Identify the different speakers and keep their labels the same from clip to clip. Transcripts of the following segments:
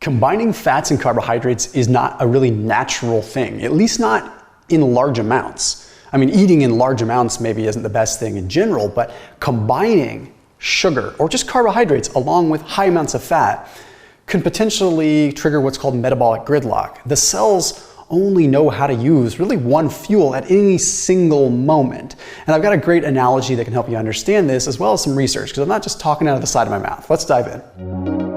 Speaker 1: Combining fats and carbohydrates is not a really natural thing, at least not in large amounts. I mean, eating in large amounts maybe isn't the best thing in general, but combining sugar or just carbohydrates along with high amounts of fat can potentially trigger what's called metabolic gridlock. The cells only know how to use really one fuel at any single moment. And I've got a great analogy that can help you understand this, as well as some research, because I'm not just talking out of the side of my mouth. Let's dive in.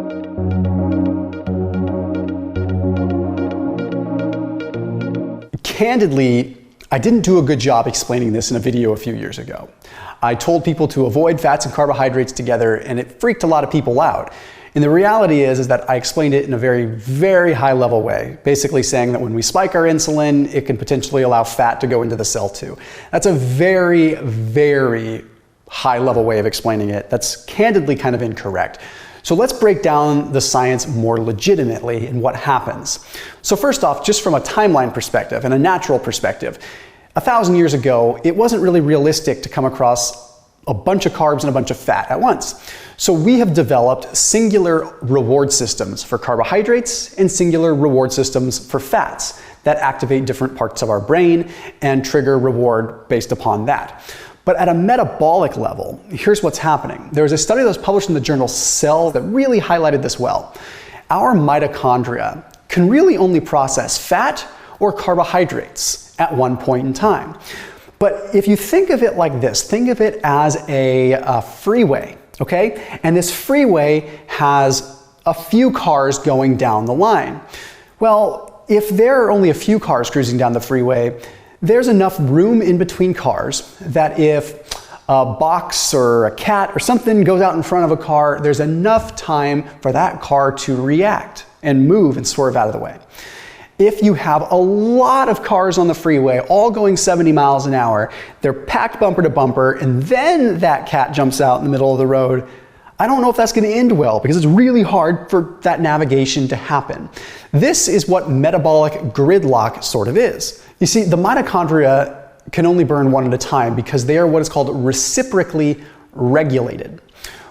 Speaker 1: Candidly, I didn't do a good job explaining this in a video a few years ago. I told people to avoid fats and carbohydrates together, and it freaked a lot of people out. And the reality is that I explained it in a very, very high level way, basically saying that when we spike our insulin, it can potentially allow fat to go into the cell too. That's a very, very high level way of explaining it. That's candidly kind of incorrect. So let's break down the science more legitimately and what happens. So first off, just from a timeline perspective and a natural perspective, 1,000 years ago, it wasn't really realistic to come across a bunch of carbs and a bunch of fat at once. So we have developed singular reward systems for carbohydrates and singular reward systems for fats that activate different parts of our brain and trigger reward based upon that. But at a metabolic level, here's what's happening. There was a study that was published in the journal Cell that really highlighted this well. Our mitochondria can really only process fat or carbohydrates at one point in time. But if you think of it like this, think of it as a freeway, okay? And this freeway has a few cars going down the line. Well, if there are only a few cars cruising down the freeway, there's enough room in between cars that if a box or a cat or something goes out in front of a car, there's enough time for that car to react and move and swerve out of the way. If you have a lot of cars on the freeway, all going 70 miles an hour, they're packed bumper to bumper, and then that cat jumps out in the middle of the road, I don't know if that's going to end well, because it's really hard for that navigation to happen. This is what metabolic gridlock sort of is. You see, the mitochondria can only burn one at a time because they are what is called reciprocally regulated.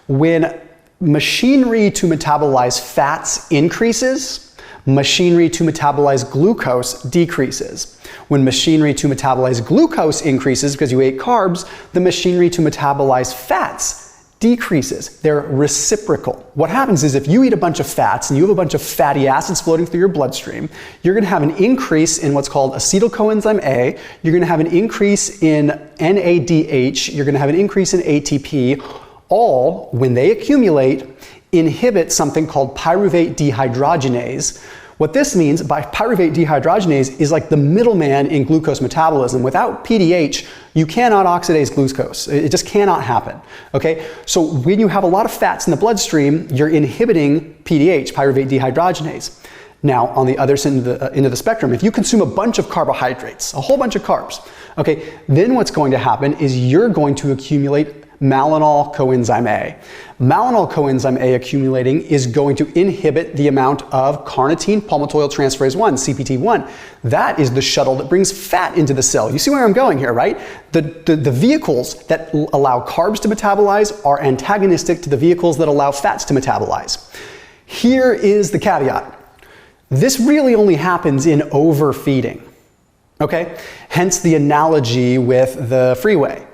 Speaker 1: When machinery to metabolize fats increases, machinery to metabolize glucose decreases. When machinery to metabolize glucose increases because you ate carbs, the machinery to metabolize fats decreases. They're reciprocal. What happens is if you eat a bunch of fats and you have a bunch of fatty acids floating through your bloodstream, you're going to have an increase in what's called acetyl coenzyme A, you're going to have an increase in NADH, you're going to have an increase in ATP, all, when they accumulate, inhibit something called pyruvate dehydrogenase. What this means by pyruvate dehydrogenase is like the middleman in glucose metabolism. Without PDH, you cannot oxidize glucose. It just cannot happen. Okay? So when you have a lot of fats in the bloodstream, you're inhibiting PDH, pyruvate dehydrogenase. Now, on the other end of the spectrum, if you consume a bunch of carbohydrates, a whole bunch of carbs, okay, then what's going to happen is you're going to accumulate malonyl coenzyme A. Malonyl coenzyme A accumulating is going to inhibit the amount of carnitine palmitoyltransferase 1, CPT1. That is the shuttle that brings fat into the cell. You see where I'm going here, right? The vehicles that allow carbs to metabolize are antagonistic to the vehicles that allow fats to metabolize. Here is the caveat. This really only happens in overfeeding, okay? Hence the analogy with the freeway.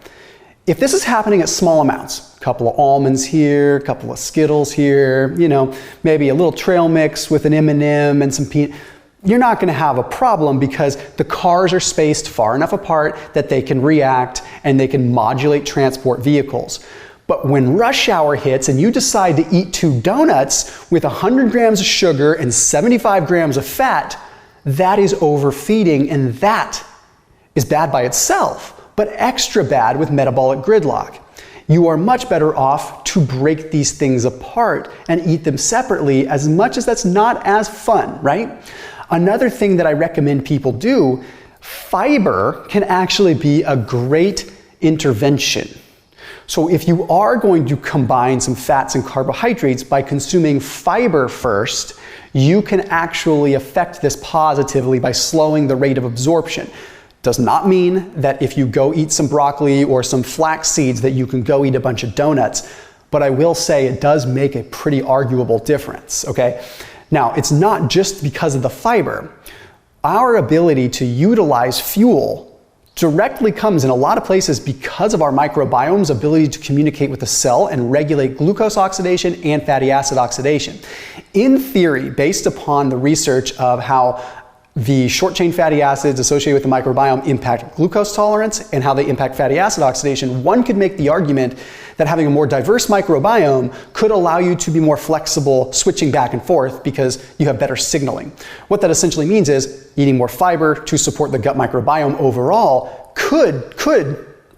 Speaker 1: If this is happening at small amounts, a couple of almonds here, a couple of Skittles here, you know, maybe a little trail mix with an M&M and some peanut, you're not going to have a problem because the cars are spaced far enough apart that they can react and they can modulate transport vehicles. But when rush hour hits and you decide to eat 2 donuts with 100 grams of sugar and 75 grams of fat, that is overfeeding, and that is bad by itself, but extra bad with metabolic gridlock. You are much better off to break these things apart and eat them separately, as much as that's not as fun, right? Another thing that I recommend people do, fiber can actually be a great intervention. So if you are going to combine some fats and carbohydrates by consuming fiber first, you can actually affect this positively by slowing the rate of absorption. Does not mean that if you go eat some broccoli or some flax seeds that you can go eat a bunch of donuts, but I will say it does make a pretty arguable difference, okay? Now, it's not just because of the fiber. Our ability to utilize fuel directly comes in a lot of places because of our microbiome's ability to communicate with the cell and regulate glucose oxidation and fatty acid oxidation. In theory, based upon the research of how the short-chain fatty acids associated with the microbiome impact glucose tolerance and how they impact fatty acid oxidation, one could make the argument that having a more diverse microbiome could allow you to be more flexible switching back and forth because you have better signaling. What that essentially means is eating more fiber to support the gut microbiome overall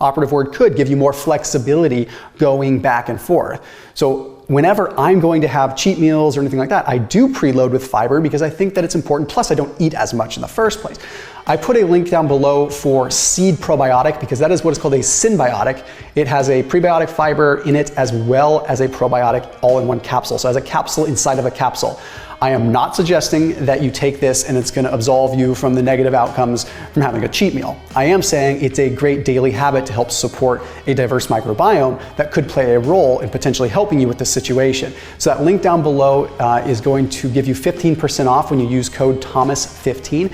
Speaker 1: operative word, could give you more flexibility going back and forth. So whenever I'm going to have cheat meals or anything like that, I do preload with fiber because I think that it's important. Plus, I don't eat as much in the first place. I put a link down below for Seed Probiotic because that is what is called a Synbiotic. It has a prebiotic fiber in it as well as a probiotic all in one capsule. So it has a capsule inside of a capsule. I am not suggesting that you take this and it's going to absolve you from the negative outcomes from having a cheat meal. I am saying it's a great daily habit to help support a diverse microbiome that could play a role in potentially helping you with this situation. So that link down below is going to give you 15% off when you use code Thomas15.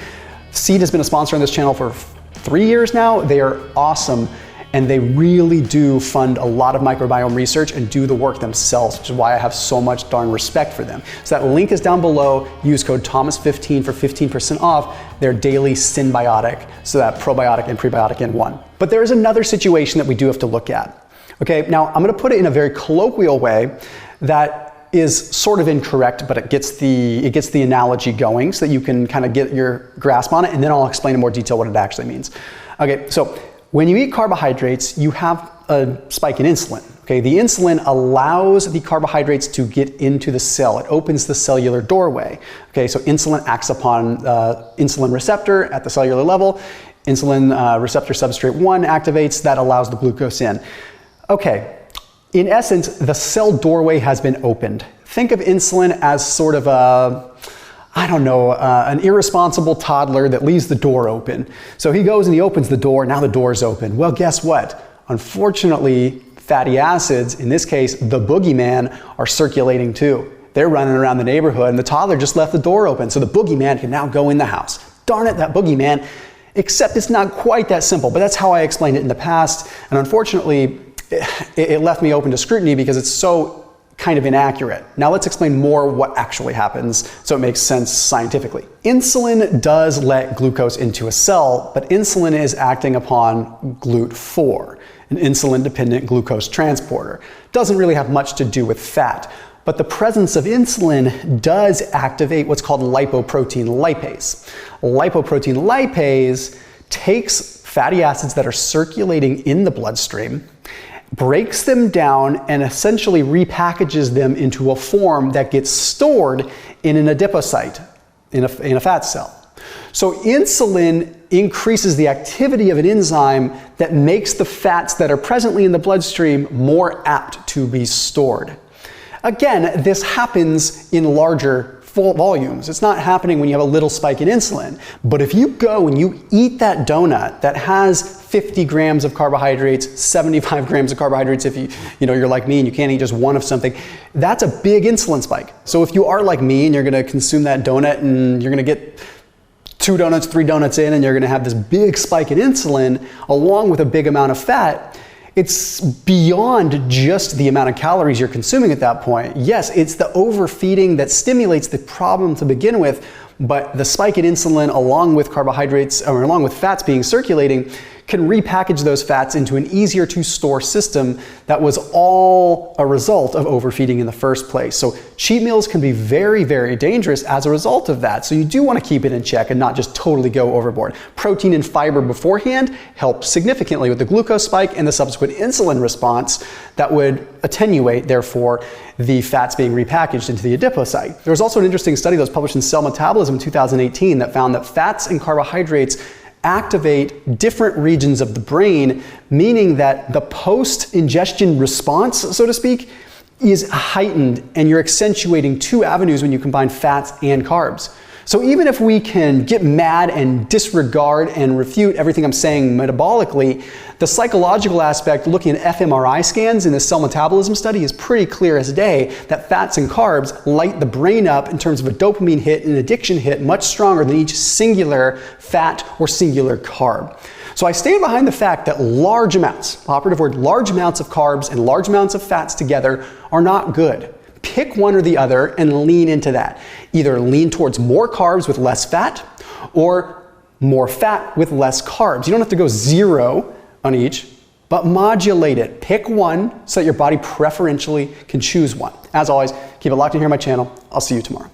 Speaker 1: Seed has been a sponsor on this channel for 3 years now. They are awesome. And they really do fund a lot of microbiome research and do the work themselves, which is why I have so much darn respect for them. So that link is down below. Use code Thomas15 for 15% off their daily Synbiotic, so that probiotic and prebiotic in one. But there is another situation that we do have to look at. Okay, now I'm gonna put it in a very colloquial way that is sort of incorrect, but it gets the analogy going so that you can kind of get your grasp on it, and then I'll explain in more detail what it actually means. Okay, so when you eat carbohydrates, you have a spike in insulin. Okay, the insulin allows the carbohydrates to get into the cell. It opens the cellular doorway. Okay, so insulin acts upon insulin receptor at the cellular level. Insulin receptor substrate 1 activates, that allows the glucose in. Okay, in essence, the cell doorway has been opened. Think of insulin as sort of an irresponsible toddler that leaves the door open. So he goes and he opens the door, now the door's open. Well, guess what? Unfortunately, fatty acids, in this case, the boogeyman, are circulating too. They're running around the neighborhood and the toddler just left the door open. So the boogeyman can now go in the house. Darn it, that boogeyman. Except it's not quite that simple, but that's how I explained it in the past. And unfortunately, it left me open to scrutiny because it's so kind of inaccurate. Now let's explain more what actually happens so it makes sense scientifically. Insulin does let glucose into a cell, but insulin is acting upon GLUT4, an insulin-dependent glucose transporter. Doesn't really have much to do with fat, but the presence of insulin does activate what's called lipoprotein lipase. Lipoprotein lipase takes fatty acids that are circulating in the bloodstream, breaks them down, and essentially repackages them into a form that gets stored in an adipocyte, in a fat cell. So insulin increases the activity of an enzyme that makes the fats that are presently in the bloodstream more apt to be stored. Again, this happens in larger volumes. It's not happening when you have a little spike in insulin. But if you go and you eat that donut that has 50 grams of carbohydrates, 75 grams of carbohydrates, if you're like me and you can't eat just one of something, that's a big insulin spike. So if you are like me and you're going to consume that donut and you're going to get 2 donuts, 3 donuts in, and you're going to have this big spike in insulin along with a big amount of fat, it's beyond just the amount of calories you're consuming at that point. Yes, it's the overfeeding that stimulates the problem to begin with, but the spike in insulin along with carbohydrates, or along with fats being circulating, can repackage those fats into an easier to store system that was all a result of overfeeding in the first place. So cheat meals can be very, very dangerous as a result of that. So you do want to keep it in check and not just totally go overboard. Protein and fiber beforehand help significantly with the glucose spike and the subsequent insulin response that would attenuate, therefore, the fats being repackaged into the adipocyte. There was also an interesting study that was published in Cell Metabolism in 2018 that found that fats and carbohydrates activate different regions of the brain, meaning that the post-ingestion response, so to speak, is heightened, and you're accentuating 2 avenues when you combine fats and carbs. So even if we can get mad and disregard and refute everything I'm saying metabolically, the psychological aspect looking at fMRI scans in the cell metabolism study is pretty clear as day that fats and carbs light the brain up in terms of a dopamine hit and an addiction hit much stronger than each singular fat or singular carb. So I stand behind the fact that large amounts, operative word, large amounts of carbs and large amounts of fats together are not good. Pick one or the other and lean into that. Either lean towards more carbs with less fat or more fat with less carbs. You don't have to go 0 on each, but modulate it. Pick one so that your body preferentially can choose one. As always, keep it locked in here on my channel. I'll see you tomorrow.